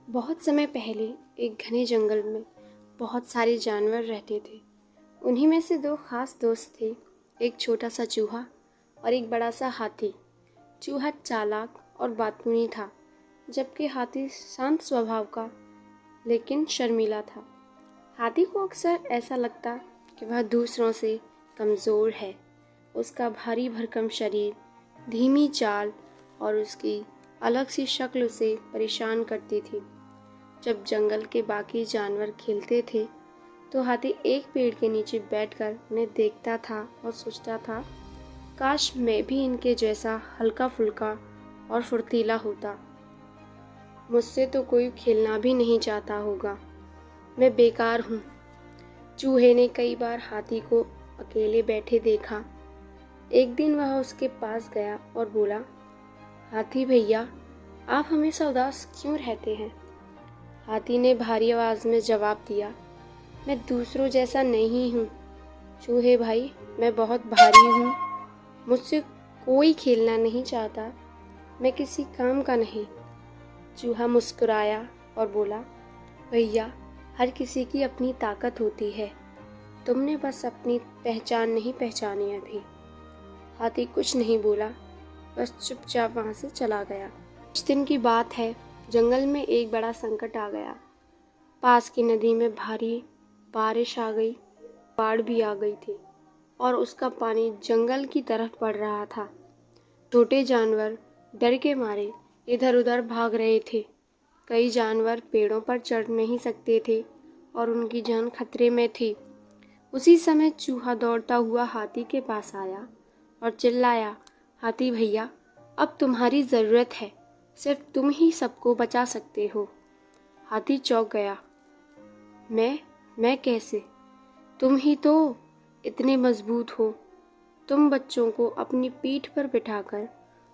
बहुत समय पहले एक घने जंगल में बहुत सारे जानवर रहते थे। उन्हीं में से दो खास दोस्त थे, एक छोटा सा चूहा और एक बड़ा सा हाथी। चूहा चालाक और बातूनी था, जबकि हाथी शांत स्वभाव का लेकिन शर्मीला था। हाथी को अक्सर ऐसा लगता कि वह दूसरों से कमज़ोर है। उसका भारी भरकम शरीर, धीमी चाल और उसकी अलग सी शक्ल उसे परेशान करती थी। जब जंगल के बाकी जानवर खेलते थे तो हाथी एक पेड़ के नीचे बैठकर उन्हें देखता था और सोचता था, काश मैं भी इनके जैसा हल्का फुल्का और फुर्तीला होता। मुझसे तो कोई खेलना भी नहीं चाहता होगा, मैं बेकार हूँ। चूहे ने कई बार हाथी को अकेले बैठे देखा। एक दिन वह उसके पास गया और बोला, हाथी भैया, आप हमेशा उदास क्यों रहते हैं? हाथी ने भारी आवाज़ में जवाब दिया, मैं दूसरों जैसा नहीं हूँ चूहे भाई, मैं बहुत भारी हूँ। मुझसे कोई खेलना नहीं चाहता, मैं किसी काम का नहीं। चूहा मुस्कुराया और बोला, भैया, हर किसी की अपनी ताकत होती है, तुमने बस अपनी पहचान नहीं पहचानी अभी। हाथी कुछ नहीं बोला, बस चुपचाप वहाँ से चला गया। कुछ दिन की बात है, जंगल में एक बड़ा संकट आ गया। पास की नदी में भारी बारिश आ गई, बाढ़ भी आ गई थी और उसका पानी जंगल की तरफ बढ़ रहा था। छोटे जानवर डर के मारे इधर उधर भाग रहे थे। कई जानवर पेड़ों पर चढ़ नहीं सकते थे और उनकी जान खतरे में थी। उसी समय चूहा दौड़ता हुआ हाथी के पास आया और चिल्लाया, हाथी भैया, अब तुम्हारी ज़रूरत है, सिर्फ तुम ही सबको बचा सकते हो। हाथी चौंक गया, मैं कैसे? तुम ही तो इतने मजबूत हो। तुम बच्चों को अपनी पीठ पर बिठाकर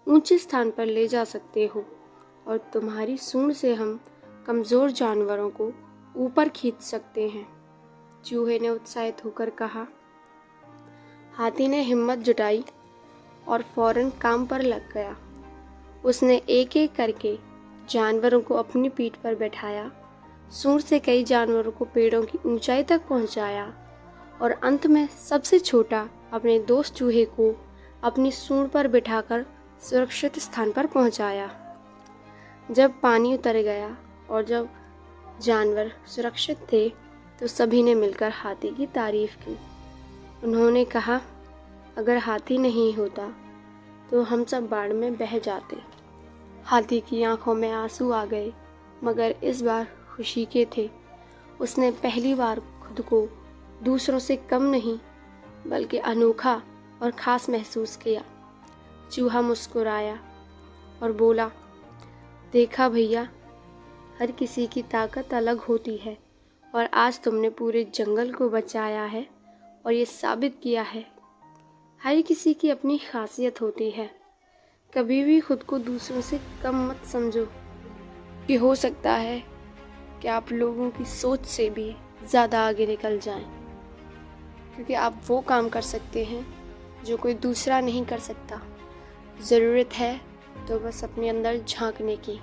ऊंचे स्थान पर ले जा सकते हो और तुम्हारी सूंड से हम कमज़ोर जानवरों को ऊपर खींच सकते हैं। चूहे ने उत्साहित होकर कहा। हाथी ने हिम्मत जुटाई और फौरन काम पर लग गया। उसने एक एक करके जानवरों को अपनी पीठ पर बैठाया, सूंड से कई जानवरों को पेड़ों की ऊंचाई तक पहुंचाया और अंत में सबसे छोटा अपने दोस्त चूहे को अपनी सूंड पर बिठाकर सुरक्षित स्थान पर पहुंचाया। जब पानी उतर गया और जब जानवर सुरक्षित थे तो सभी ने मिलकर हाथी की तारीफ की। उन्होंने कहा, अगर हाथी नहीं होता तो हम सब बाढ़ में बह जाते। हाथी की आंखों में आंसू आ गए, मगर इस बार खुशी के थे। उसने पहली बार खुद को दूसरों से कम नहीं बल्कि अनोखा और ख़ास महसूस किया। चूहा मुस्कुराया और बोला, देखा भैया, हर किसी की ताकत अलग होती है और आज तुमने पूरे जंगल को बचाया है और ये साबित किया है, हर किसी की अपनी खासियत होती है। कभी भी खुद को दूसरों से कम मत समझो, कि हो सकता है कि आप लोगों की सोच से भी ज़्यादा आगे निकल जाएं, क्योंकि आप वो काम कर सकते हैं जो कोई दूसरा नहीं कर सकता। ज़रूरत है तो बस अपने अंदर झांकने की।